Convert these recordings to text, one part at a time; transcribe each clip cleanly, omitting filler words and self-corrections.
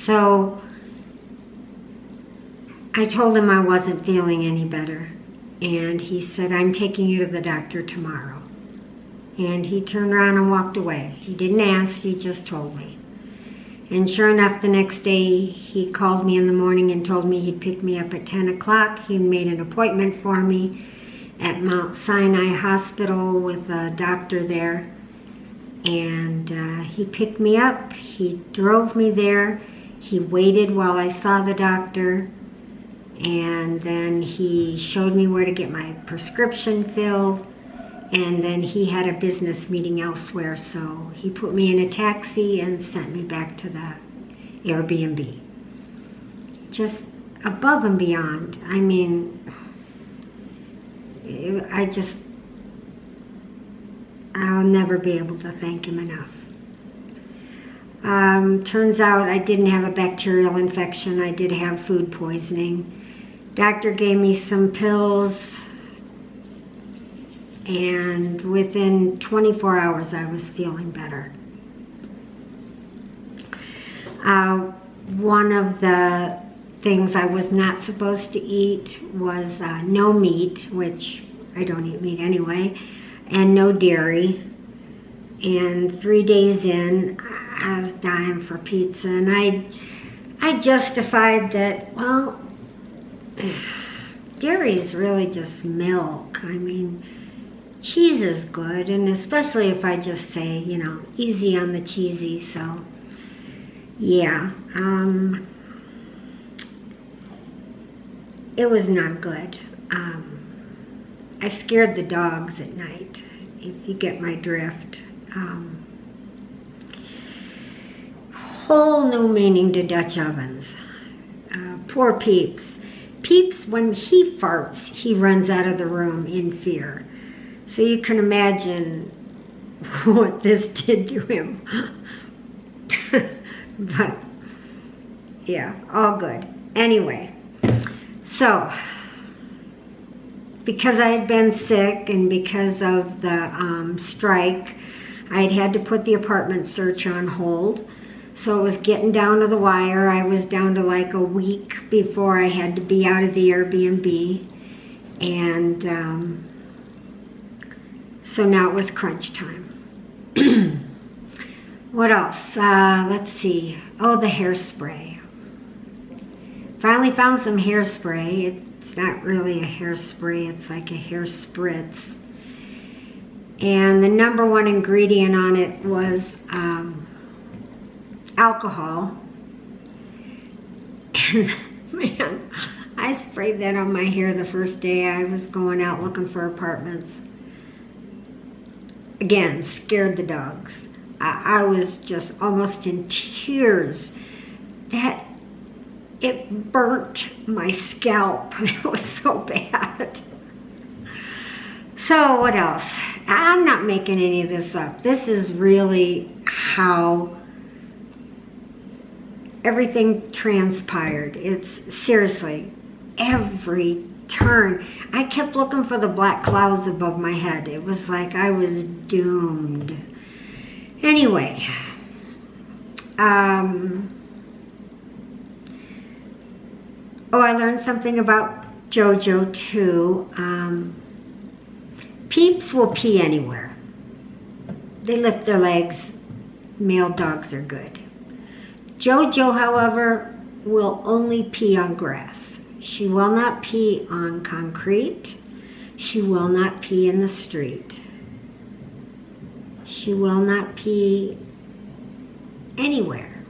So I told him I wasn't feeling any better. And he said, I'm taking you to the doctor tomorrow. And he turned around and walked away. He didn't ask, he just told me. And sure enough, the next day, he called me in the morning and told me he'd pick me up at 10 o'clock. He made an appointment for me at Mount Sinai Hospital with a doctor there. And he picked me up, he drove me there, he waited while I saw the doctor, and then he showed me where to get my prescription filled, and then he had a business meeting elsewhere, so he put me in a taxi and sent me back to the Airbnb. Just above and beyond. I mean, I'll never be able to thank him enough. Turns out I didn't have a bacterial infection. I did have food poisoning. Doctor gave me some pills, and within 24 hours I was feeling better. One of the things I was not supposed to eat was no meat, which I don't eat meat anyway, and no dairy. And 3 days in, I was dying for pizza, and I justified that, well, dairy is really just milk. I mean, cheese is good, and especially if I just say, you know, easy on the cheesy. So yeah, it was not good. I scared the dogs at night, if you get my drift. Whole new meaning to Dutch ovens. Poor Peeps. Peeps, when he farts, he runs out of the room in fear. So you can imagine what this did to him. But yeah, all good. Anyway, so because I had been sick and because of the strike, I had to put the apartment search on hold. So it was getting down to the wire. I was down to like a week before I had to be out of the Airbnb. And so now it was crunch time. What else? Let's see. Oh, the hairspray. Finally found some hairspray. It's not really a hairspray. It's like a hair spritz. And the number one ingredient on it was alcohol. And man, I sprayed that on my hair the first day I was going out looking for apartments. Again, scared the dogs. I was just almost in tears that it burnt my scalp. It was so bad. So what else? I'm not making any of this up. This is really how everything transpired. It's seriously every turn. I kept looking for the black clouds above my head. It was like I was doomed. Anyway, oh, I learned something about JoJo too. Peeps will pee anywhere. They lift their legs. Male dogs are good. JoJo, however, will only pee on grass. She will not pee on concrete. She will not pee in the street. She will not pee anywhere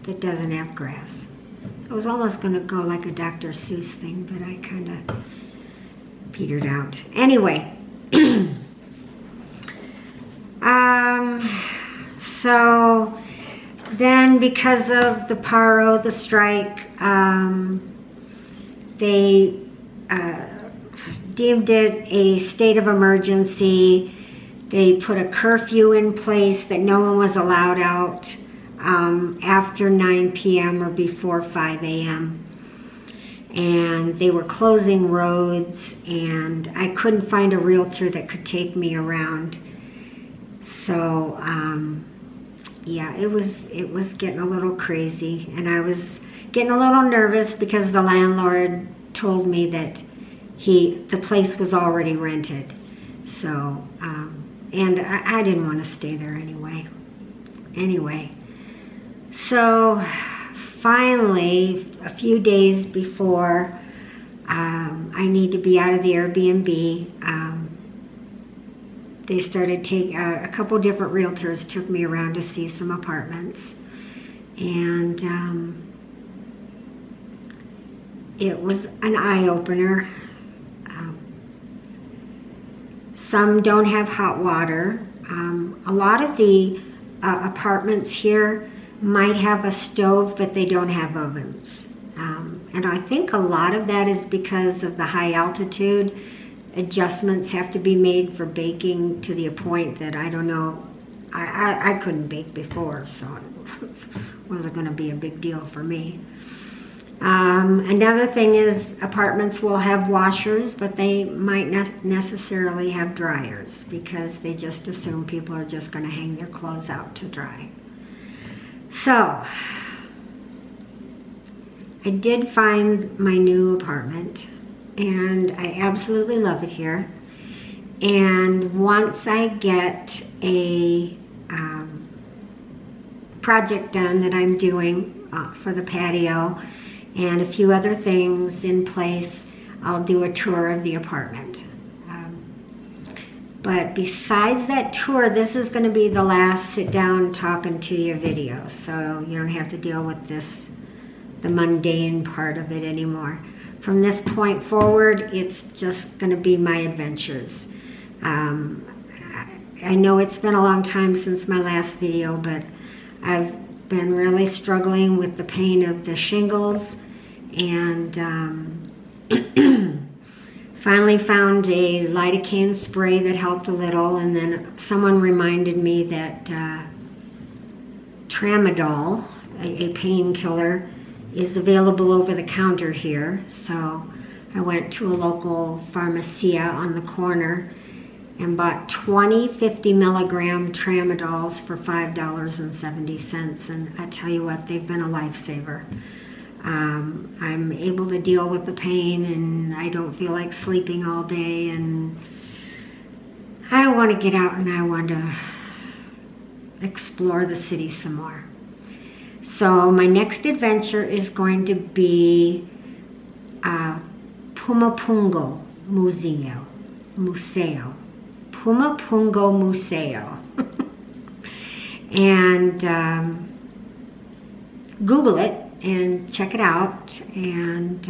that doesn't have grass. I was almost going to go like a Dr. Seuss thing, but I kind of petered out. Anyway, so then because of the PARO, the strike, they deemed it a state of emergency. They put a curfew in place that no one was allowed out after 9 p.m. or before 5 a.m. And they were closing roads, and I couldn't find a realtor that could take me around. So yeah, it was getting a little crazy, and I was getting a little nervous because the landlord told me that the place was already rented. So, and I didn't want to stay there anyway. So finally, a few days before I need to be out of the Airbnb, they started a couple different realtors took me around to see some apartments, and it was an eye-opener. Some don't have hot water. A lot of the apartments here might have a stove, but they don't have ovens. And I think a lot of that is because of the high altitude. Adjustments have to be made for baking to the point that I don't know. I couldn't bake before, so it wasn't going to be a big deal for me. Another thing is apartments will have washers, but they might not necessarily have dryers because they just assume people are just going to hang their clothes out to dry. So I did find my new apartment, and I absolutely love it here. And once I get a project done that I'm doing for the patio and a few other things in place, I'll do a tour of the apartment. But besides that tour, this is going to be the last sit down talking to you video, so you don't have to deal with the mundane part of it anymore. From this point forward, it's just going to be my adventures. I know it's been a long time since my last video, but I've been really struggling with the pain of the shingles, and finally found a lidocaine spray that helped a little, and then someone reminded me that tramadol, a painkiller, is available over the counter here. So I went to a local pharmacia on the corner and bought 20 50 milligram tramadols for $5.70, and I tell you what, they've been a lifesaver. I'm able to deal with the pain, and I don't feel like sleeping all day, and I want to get out and I want to explore the city some more. So my next adventure is going to be Pumapungo Museo. Pumapungo Museo. And Google it and check it out, and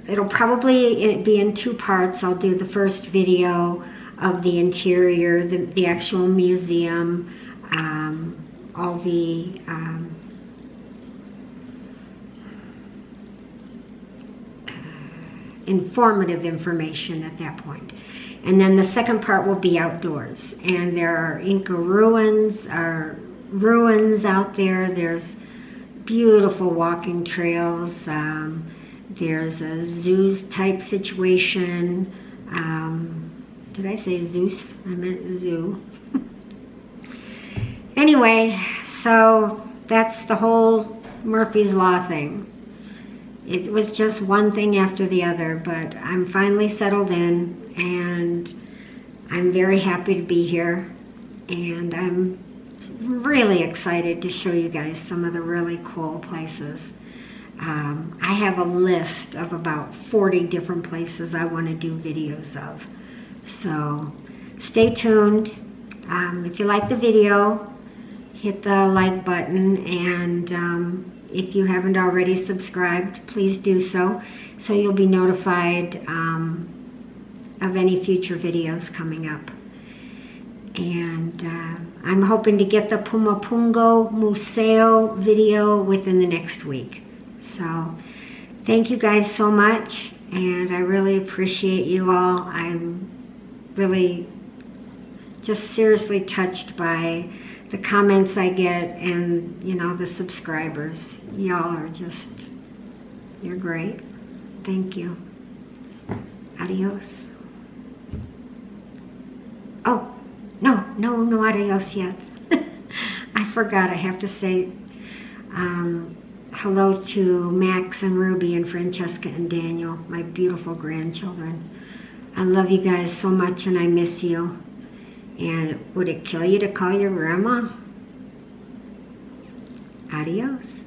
it'll probably be in two parts. I'll do the first video of the interior, the actual museum, all the informative information at that point. And then the second part will be outdoors, and there are Inca ruins out there. There's beautiful walking trails. There's a zoo type situation. Did I say Zeus? I meant zoo. Anyway, so that's the whole Murphy's Law thing. It was just one thing after the other, but I'm finally settled in, and I'm very happy to be here, and I'm really excited to show you guys some of the really cool places. I have a list of about 40 different places I want to do videos of, so stay tuned. If you like the video, hit the like button, and if you haven't already subscribed, please do so you'll be notified of any future videos coming up. And I'm hoping to get the Pumapungo Museo video within the next week. So thank you guys so much, and I really appreciate you all. I'm really just seriously touched by the comments I get, and the subscribers. Y'all are you're great. Thank you. Adios. Oh, no adios yet. I forgot, I have to say hello to Max and Ruby and Francesca and Daniel, my beautiful grandchildren. I love you guys so much and I miss you. And would it kill you to call your grandma? Adios.